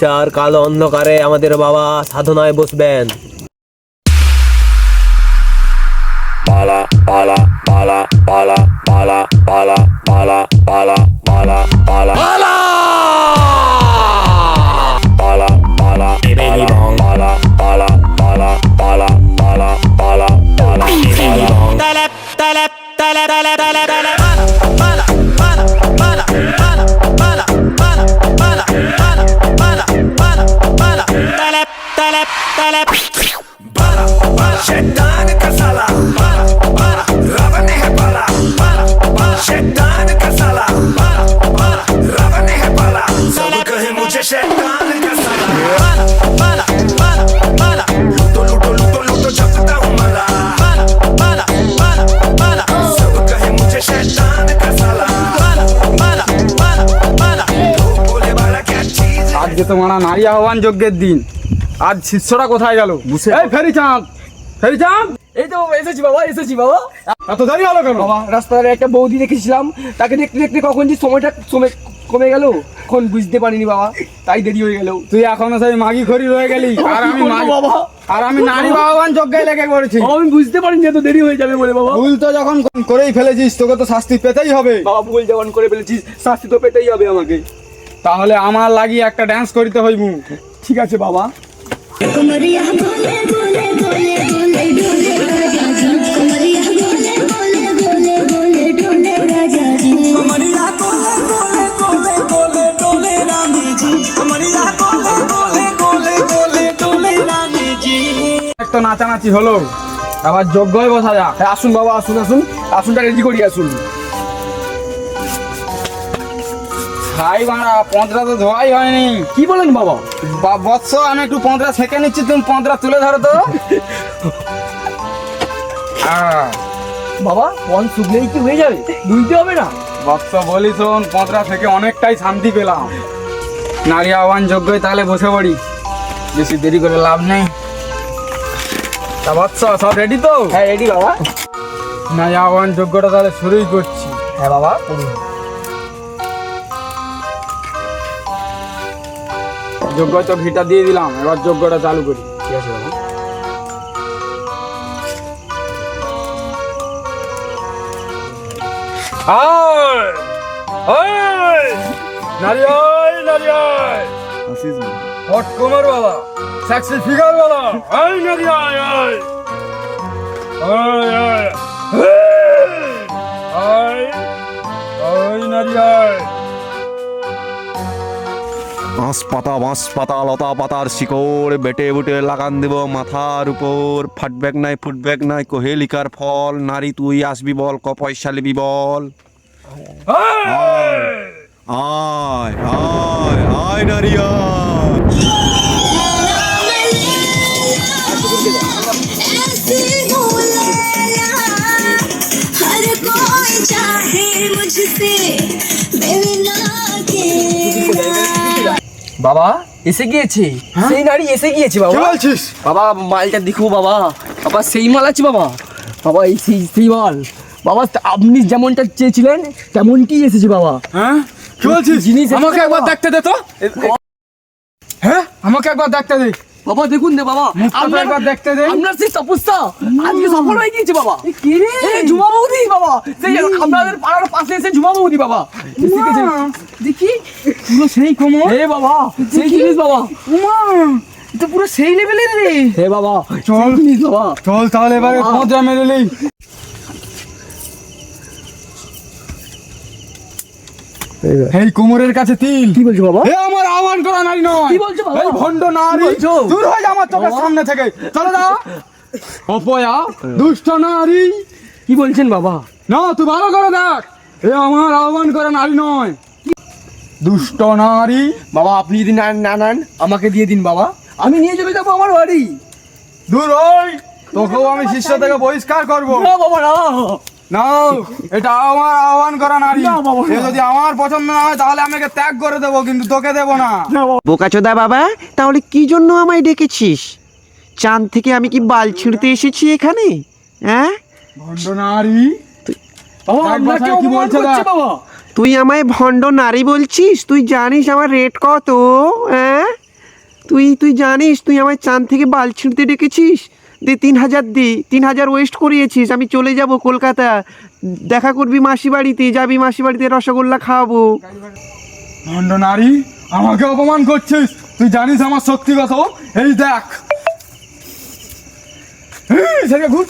চার কালো অন্ধকারে আমাদের বাবা সাধনায় বসবেন। Bala, bala, bala, bala, bala, bala, bala, bala, bala, bala, bala, bala, bala, bala, bala, bala, bala, bala, bala, bala, talep talep talep talep talep talep bala bala bala bala bala bala bala bala bala bala bala talep talep talep bala bala şeytan ka sala bala bala ravane hai bala bala bala şeytan ka sala bala bala ravane hai bala sab kahe mujhe şeytan ka sala bala bala bala bala luto luto luto luto jagta hu mala bala bala bala bala sab kahe mujhe şeytan ka sala bala bala bala bala bole bala kya cheez আজকে তো মানা নারী আহ্বান যজ্ঞের দিন। আজ শিষ্যরা কোথায় গেল? এই ফেরি চাঁদ, ফেরি চাঁদ, এই তো বাবা এসেছি বাবা, এসেছি বাবা। এত দেরি হলো কেন? বাবা রাস্তায় একটা বৌদি দেখেছিলাম, তাকে দেখতে দেখতে কখন যে সময়টা কমে গেল এখন বুঝতে পারিনি বাবা, তাই দেরি হয়ে গেল। তুই এখনো সেই মাগি খড়ি রয়ে গেলি, আর আমি বাবা আর আমি নারী আহ্বান যজ্ঞে লেগে পড়েছি। বাবা, আমি বুঝতে পারিনি এত দেরি হয়ে যাবে বলে বাবা। ভুল তো যখন করেই ফেলেছিস তোকে তো শাস্তি পেতেই হবে। বাবা ভুল যেমন করে ফেলেছিস, শাস্তি তো পেতেই হবে আমাকে। তাহলে আমার লাগিয়ে একটা ডান্স করিতে হইব। ঠিক আছে বাবা। कुमरिया बोले बोले बोले बोले डोले राजा जी कुमरिया बोले बोले बोले बोले डोले राजा जी कमरिया कोले कोले कोले कोले डोले रानी जी कमरिया कोले कोले कोले कोले डोले रानी जी একটা নাচানাচি হলো, আবার যজ্ঞই বসা যাক। হ্যাঁ আসুন বাবা, আসুন আসুন, আসুনটা রেডি করি আসুন। ভাই বাড়া পঁদরা তো ধোয়াই হয়নি। কি বলেন বাবা? বৎস আমি একটু পঁদরা ছেঁকে নিচ্ছি, তুমি পঁদরা তুলে ধরো তো। বাবা পন শুকলেই কি হয়ে যাবে? দুইতে হবে না? বৎস বলি শোন, পঁদরা থেকে অনেকটাই শান্তি পেলাম। নারী আহ্বান যজ্ঞই তাহলে বসে পড়ি, বেশি দেরি করে লাভ নেই। তা বৎস সব রেডি তো? হ্যাঁ রেডি বাবা। নারী আহ্বান যজ্ঞটা তাহলে শুরুই করছি। হ্যাঁ বাবা করুন। যজ্ঞ তো ভিটা দিয়ে দিলাম, এবার যজ্ঞটা চালু করি। ঠিক আছে বাবা। আয় আয় নারী আয়, নারী আয়, হট কোমর वाला, সেক্সি ফিগার वाला, আয় নারী আয় আয় আয় আয় আয় আয় নারী আয়। বাঁশ পাতা লতা পাতার শিকড় বেটে বুটে লাগান দেব মাথার উপর, ফাটবেক নাই ফুটবেক নাই কোহেলিকার ফল, নারী তুই আসবি বল ক পয়সা লিবি বল, আয় আয় আয় নারী আয়। ऐसे बोला हर कोई चाहे मुझसे मिलना के বাবা এসে গিয়েছে, সেই নারী এসে গিয়েছে কি বাবা। বলছিস? বাবা মালটা দেখো বাবা, বাবা সেই মাল আছে বাবা, বাবা এই সেই মাল বাবা, আপনি যেমনটা চেয়েছিলেন তেমনটি এসেছে বাবা। হ্যাঁ কি বলছিস? জিনিস এসেছে আমাকে একবার বাবা। দেখতে দে তো। হ্যাঁ আমাকে একবার দেখতে দে, বাবা দেখুন দে বাবা, মুখটা একবার দেখতে দে। আপনার সেই তপস্যা আজকে সফল হয়ে গিয়েছে বাবা। এই ঝুমা বৌদি বাবা, সেই আপনাদের পাড়ার পাশে এসে ঝুমা বৌদি বাবা এসে গেছে। দেখি পুরো সেই কোমর, এ বাবা সেই জিনিস বাবা, এটা পুরো সেই লেভেলের রে। হে বাবা চল জিনিস বাবা। চল তাহলে এবারে পঁদরা মেরে নেই। এই কোমরের কাছে তিল। কি বলছো বাবা? এ আমার আহ্বান করা নারী নয়। কি বলছো বাবা? এই ভণ্ড নারী, কি বলছো? দূর হয়ে যা আমার চোখের সামনে থেকে, চলে যা। অপয়া দুষ্ট নারী। কি বলছেন বাবা? না তুই ভালো করে দেখ, এ আমার আহ্বান করা নারী নয়, দুষ্ট নারী। বাবা আপনি যদি না নেন আমাকে দিয়ে দিন বাবা, আমি নিয়ে চলে যাবো আমার বাড়ি। দূর হই, তোকেও আমি শিষ্য থেকে বহিষ্কার করবো। না বাবা না, না এটা আমার আহ্বান করা নারী। না বাবা, এ যদি আমার পছন্দ না হয় তাহলে আমাকে ত্যাগ করে দেবো, কিন্তু তোকে দেবো না। বোকাচোদা বাবা, তাহলে কি জন্য আমায় ডেকেছিস? চাঁদ থেকে আমি কি বাল ছিঁড়তে এসেছি এখানে? হ্যাঁ ভণ্ড নারী। বাবা দেখ আপনাকে বাসায় কি অপমান বলছে করছে দেখ। বাবা। তুই আমায় ভণ্ড নারী বলছিস? তুই জানিস আমার রেট কত? হ্যাঁ তুই জানিস তুই আমায় চাঁদ থেকে বাল ছিঁড়তে ডেকেছিস? দে 3,000 দে, 3,000 ওয়েস্ট করিয়েছিস। আমি চলে যাব কলকাতা, দেখা করবি মাসি বাড়িতে, যাবি মাসি বাড়িতে রসগোল্লা খাওয়াবো। ভণ্ড নারী, আমাকে অপমান করছিস? তুই জানিস আমার শক্তি কত? এই দেখ। এই, সেদিকে ঘুর।